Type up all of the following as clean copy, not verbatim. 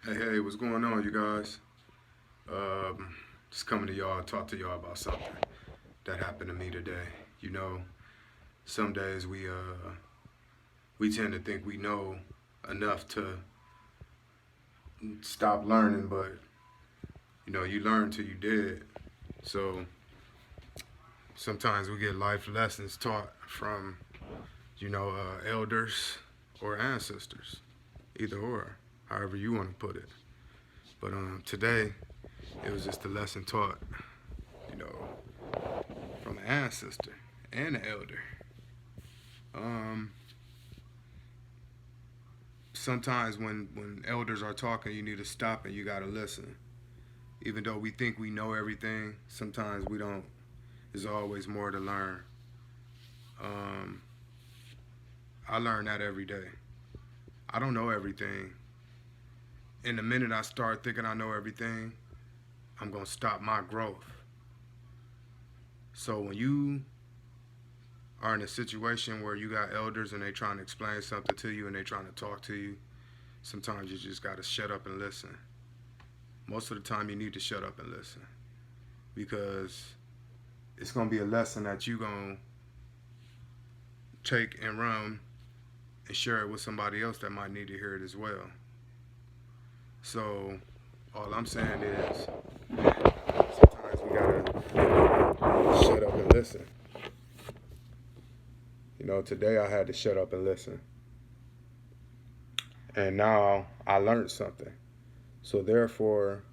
Hey, what's going on, you guys? Just coming to y'all, talk to y'all about something that happened to me today. You know, some days we tend to think we know enough to stop learning, but you learn till you dead. So sometimes we get life lessons taught from elders or ancestors, either or, however you want to put it. But today it was just a lesson taught, you know, from an ancestor and an elder. Um, Sometimes when elders are talking, you need to stop and you gotta listen. Even though we think we know everything, sometimes we don't. There's always more to learn. Um, I learn that every day. I don't know everything. And the minute I start thinking I know everything, I'm gonna stop my growth. So when you are in a situation where you got elders and they trying to explain something to you and they trying to talk to you, sometimes you just gotta shut up and listen. Most of the time, you need to shut up and listen because it's gonna be a lesson that you gonna take and run and share it with somebody else that might need to hear it as well. So all I'm saying is sometimes we gotta shut up and listen. Today I had to shut up and listen, and now I learned something. So therefore,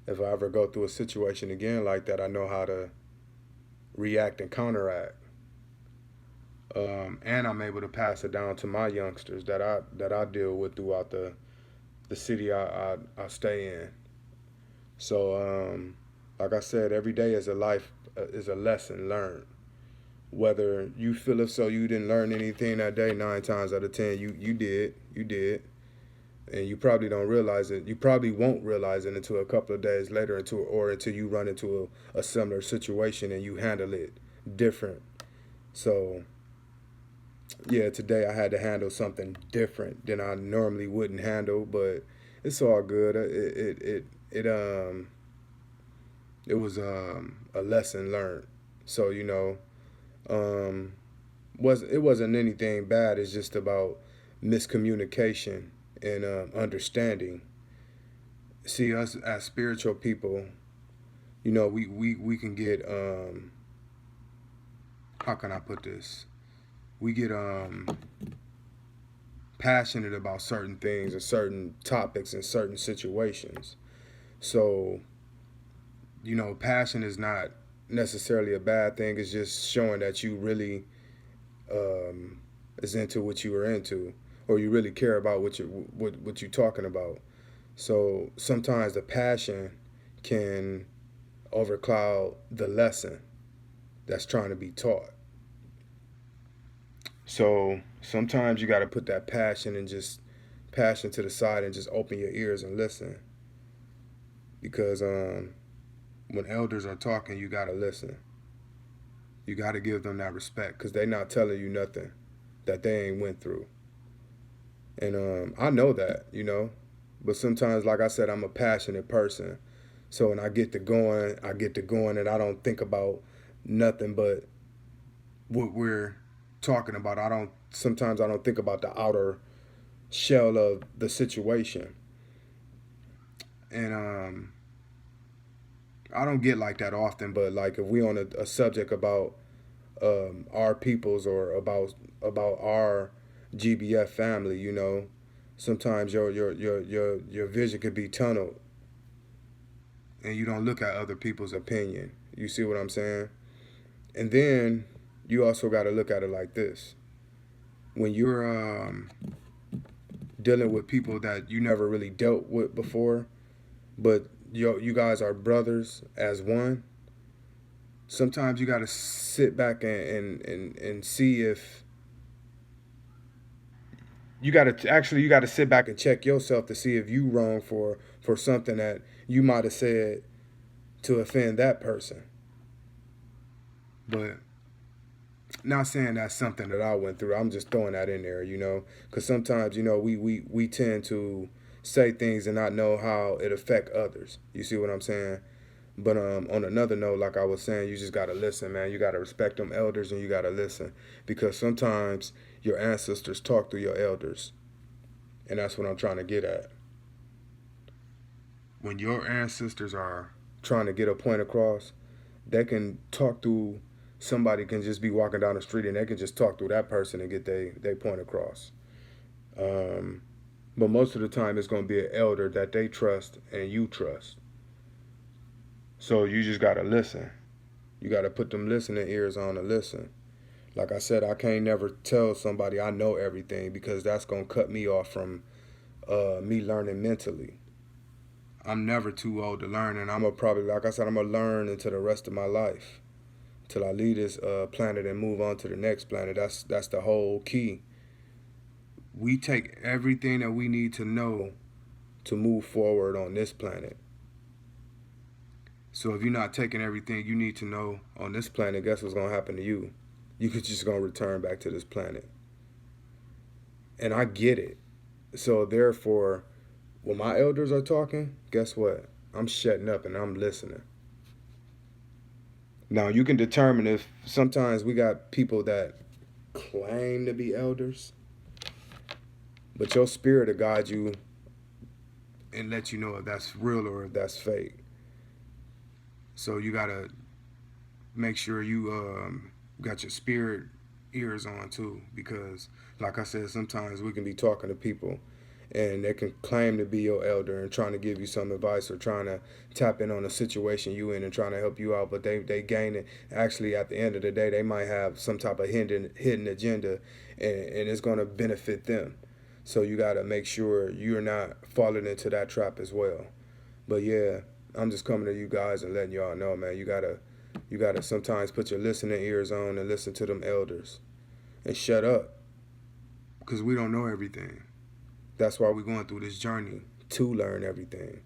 if I ever go through a situation again like that, I know how to react and counteract. And I'm able to pass it down to my youngsters that I deal with throughout the city I stay in. So, like I said, every day is a life is a lesson learned. Whether you feel as though you didn't learn anything that day, 9 times out of 10 you did, and you probably don't realize it. You probably won't realize it until a couple of days later, until you run into a similar situation and you handle it different. So yeah, today I had to handle something different than I normally wouldn't handle, but it's all good. It was a lesson learned. So um, it wasn't anything bad. It's just about miscommunication and understanding. See, us as spiritual people, we can get how can I put this? We get passionate about certain things and certain topics and certain situations. So, passion is not necessarily a bad thing. It's just showing that you really um, is into what you are into, or you really care about what you're talking about. So sometimes the passion can overcloud the lesson that's trying to be taught. So sometimes you got to put that passion to the side and just open your ears and listen because when elders are talking, you got to listen. You got to give them that respect because they're not telling you nothing that they ain't went through. And I know that. But sometimes, like I said, I'm a passionate person. So when I get to going, and I don't think about nothing but what we're talking about. Sometimes I don't think about the outer shell of the situation. And I don't get like that often, but like if we on a subject about our peoples or about our GBF family, sometimes your vision could be tunneled, and you don't look at other people's opinion. You see what I'm saying? And then you also got to look at it like this: when you're dealing with people that you never really dealt with before, but you guys are brothers as one. Sometimes you got to sit back and see if you got to sit back and check yourself to see if you wrong for something that you might have said to offend that person. But not saying that's something that I went through. I'm just throwing that in there, because sometimes we tend to say things and not know how it affect others. You see what I'm saying? But on another note, like I was saying, you just gotta listen, man. You gotta respect them elders and you gotta listen, because sometimes your ancestors talk through your elders, and that's what I'm trying to get at. When your ancestors are trying to get a point across, they can talk through somebody, can just be walking down the street and they can just talk through that person and get they point across. Um, but most of the time, it's gonna be an elder that they trust and you trust. So you just gotta listen. You gotta put them listening ears on and listen. Like I said, I can't never tell somebody I know everything, because that's gonna cut me off from me learning mentally. I'm never too old to learn, and I'm gonna probably, like I said, I'm gonna learn into the rest of my life till I leave this planet and move on to the next planet. That's the whole key. We take everything that we need to know to move forward on this planet. So if you're not taking everything you need to know on this planet, guess what's gonna happen to you? You could just gonna return back to this planet. And I get it. So therefore, when my elders are talking, guess what? I'm shutting up and I'm listening. Now you can determine if sometimes we got people that claim to be elders, but your spirit will guide you and let you know if that's real or if that's fake. So you gotta make sure you got your spirit ears on too, because like I said, sometimes we can be talking to people and they can claim to be your elder and trying to give you some advice or trying to tap in on a situation you in and trying to help you out, but they gain it. Actually, at the end of the day, they might have some type of hidden agenda, and it's going to benefit them. So you got to make sure you're not falling into that trap as well. But yeah, I'm just coming to you guys and letting y'all know, man, you gotta sometimes put your listening ears on and listen to them elders and shut up, because we don't know everything. That's why we're going through this journey, to learn everything.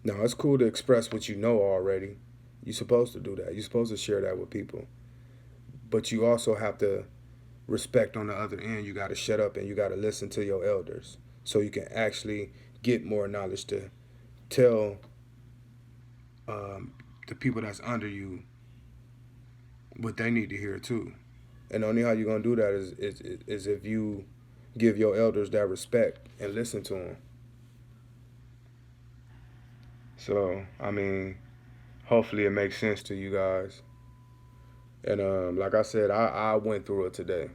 Now, it's cool to express what you know already. You're supposed to do that. You're supposed to share that with people. But you also have to respect on the other end. You got to shut up and you got to listen to your elders so you can actually get more knowledge to tell the people that's under you what they need to hear too. And only how you're going to do that is if you give your elders that respect and listen to them. So, I mean, hopefully it makes sense to you guys. And like I said, I went through it today.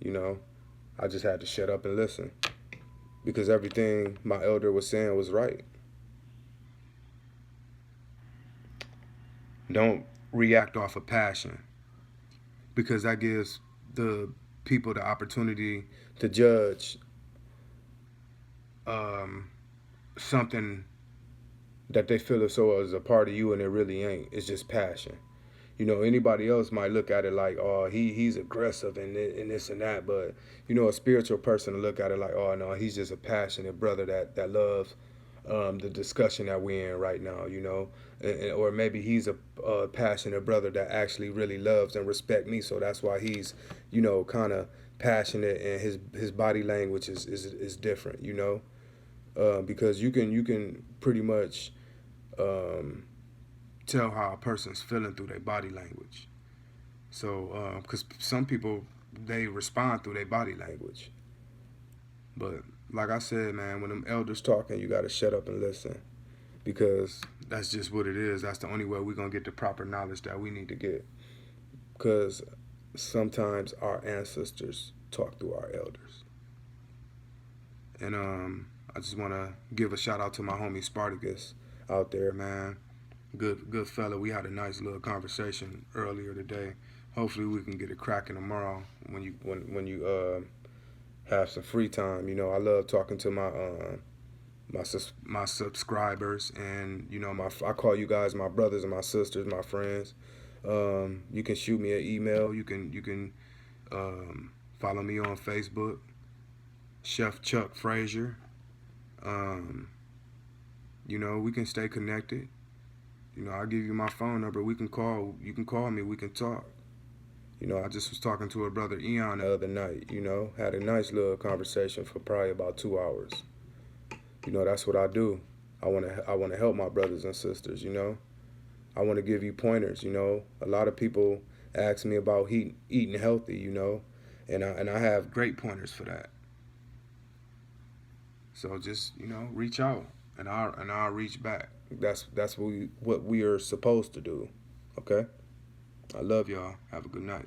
You know, I just had to shut up and listen, because everything my elder was saying was right. Don't react off of passion, because that gives the people the opportunity to judge um, something that they feel as though is a part of you and it really ain't. It's just passion. You know, anybody else might look at it like, oh, he's aggressive and this and that, but you know, a spiritual person to look at it like, oh no, he's just a passionate brother that loves the discussion that we're in right now. You know, or maybe he's a passionate brother that actually really loves and respect me, so that's why he's, you know, kind of passionate, and his body language is different. You know, because you can pretty much um, tell how a person's feeling through their body language. So, because some people, they respond through their body language. But like I said, man, when them elders talking, you gotta shut up and listen, because that's just what it is. That's the only way we're gonna get the proper knowledge that we need to get. Because sometimes our ancestors talk through our elders. And I just wanna give a shout out to my homie Spartacus out there, man. Good fella. We had a nice little conversation earlier today. Hopefully we can get it cracking tomorrow when you have some free time. You know, I love talking to my subscribers, and you know, I call you guys my brothers and my sisters, my friends. You can shoot me an email. You can follow me on Facebook, Chef Chuck Frazier. Um, you know, we can stay connected. You know, I'll give you my phone number. We can call. You can call me. We can talk. You know, I just was talking to a brother Eon the other night. You know, had a nice little conversation for probably about 2 hours. You know, that's what I do. I want to help my brothers and sisters, you know. I want to give you pointers, you know. A lot of people ask me about eating healthy, you know, and I have great pointers for that. So just, you know, reach out and I'll reach back. That's what we are supposed to do. Okay? I love y'all. Have a good night.